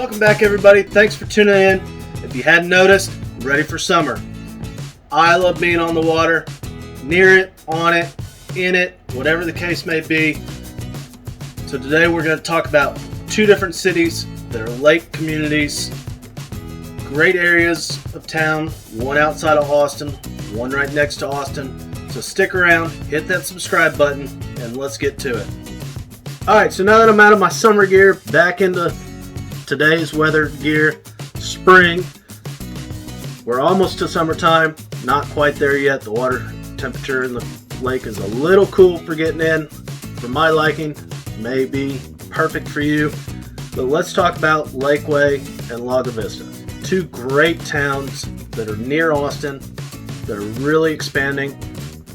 Welcome back, everybody. Thanks for tuning in. If you hadn't noticed, I'm ready for summer. I love being on the water, near it, on it, in it, whatever the case may be. So today we're going to talk about two different cities that are lake communities, great areas of town, one outside of Austin, one right next to Austin. So stick around, hit that subscribe button, and let's get to it. Alright, so now that I'm out of my summer gear, back into today's weather gear, spring. We're almost to summertime, not quite there yet. The water temperature in the lake is a little cool for getting in. For my liking, may be perfect for you. But let's talk about Lakeway and Lago Vista. Two great towns that are near Austin, that are really expanding.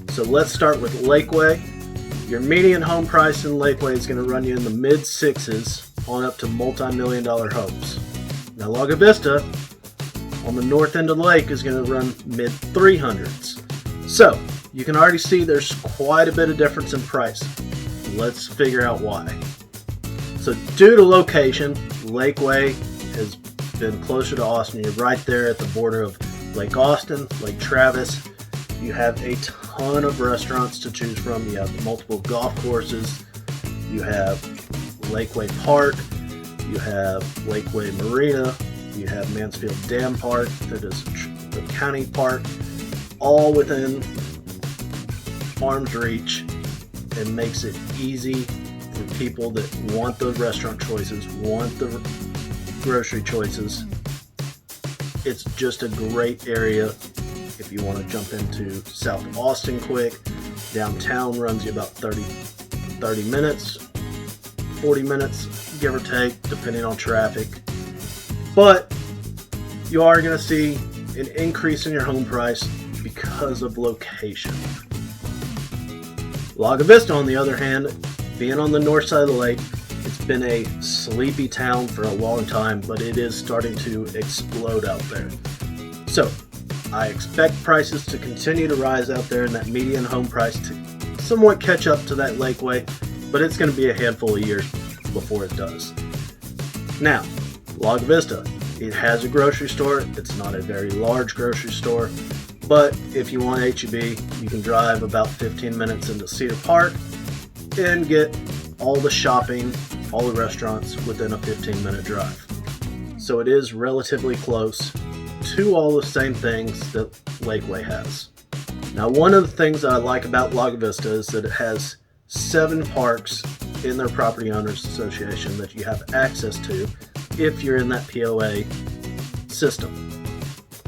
So let's start with Lakeway. Your median home price in Lakeway is going to run you in the mid-6s on up to multi-million-dollar homes. Now Lago Vista on the north end of the lake is going to run mid-300s. So you can already see there's quite a bit of difference in price. Let's figure out why. So due to location, Lakeway has been closer to Austin. You're right there at the border of Lake Austin, Lake Travis. You have a ton of restaurants to choose from. You have multiple golf courses. You have Lakeway Park. You have Lakeway Marina. You have Mansfield Dam Park. That is the county park. All within arm's reach, and makes it easy for people that want the restaurant choices, want the grocery choices. It's just a great area if you want to jump into South Austin quick. Downtown runs you about 30 minutes, 40 minutes, give or take, depending on traffic. But you are going to see an increase in your home price because of location. Lago Vista, on the other hand, being on the north side of the lake, it's been a sleepy town for a long time, but it is starting to explode out there. So I expect prices to continue to rise out there, and that median home price to somewhat catch up to that Lakeway, but it's going to be a handful of years before it does. Now, Lago Vista, it has a grocery store. It's not a very large grocery store, but if you want H-E-B, you can drive about 15 minutes into Cedar Park and get all the shopping, all the restaurants within a 15-minute drive. So it is relatively close to all the same things that Lakeway has. Now, one of the things that I like about Lago Vista is that it has 7 parks in their property owners association that you have access to if you're in that POA system.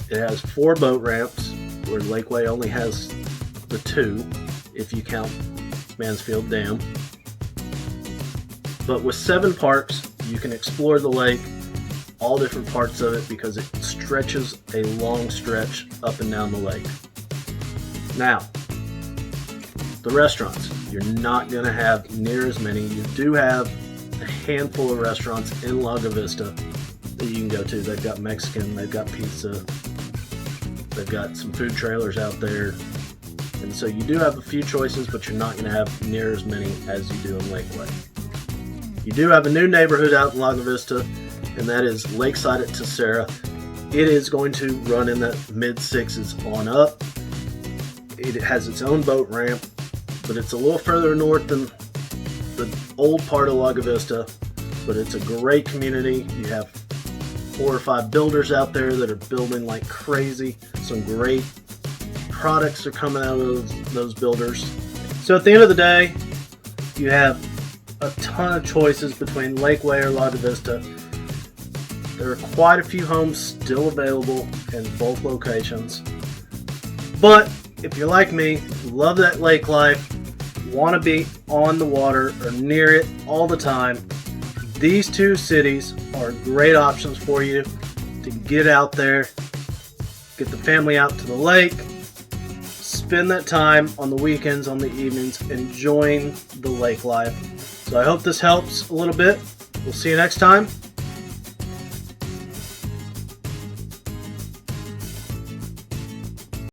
It has 4 boat ramps, where Lakeway only has the 2 if you count Mansfield Dam. But with 7 parks, you can explore the lake, all different parts of it, because it stretches a long stretch up and down the lake. Now, the restaurants, you're not going to have near as many. You do have a handful of restaurants in Lago Vista that you can go to. They've got Mexican, they've got pizza, they've got some food trailers out there. And so you do have a few choices, but you're not going to have near as many as you do in Lakeway. You do have a new neighborhood out in Lago Vista, and that is Lakeside at Tessera. It is going to run in the mid-6s on up. It has its own boat ramp, but it's a little further north than the old part of Lago Vista, but it's a great community. You have 4 or 5 builders out there that are building like crazy. Some great products are coming out of those builders. So at the end of the day, you have a ton of choices between Lakeway or Lago Vista. There are quite a few homes still available in both locations. But if you're like me, love that lake life, want to be on the water or near it all the time, these two cities are great options for you to get out there, get the family out to the lake, spend that time on the weekends, on the evenings, enjoying the lake life. So I hope this helps a little bit. We'll see you next time.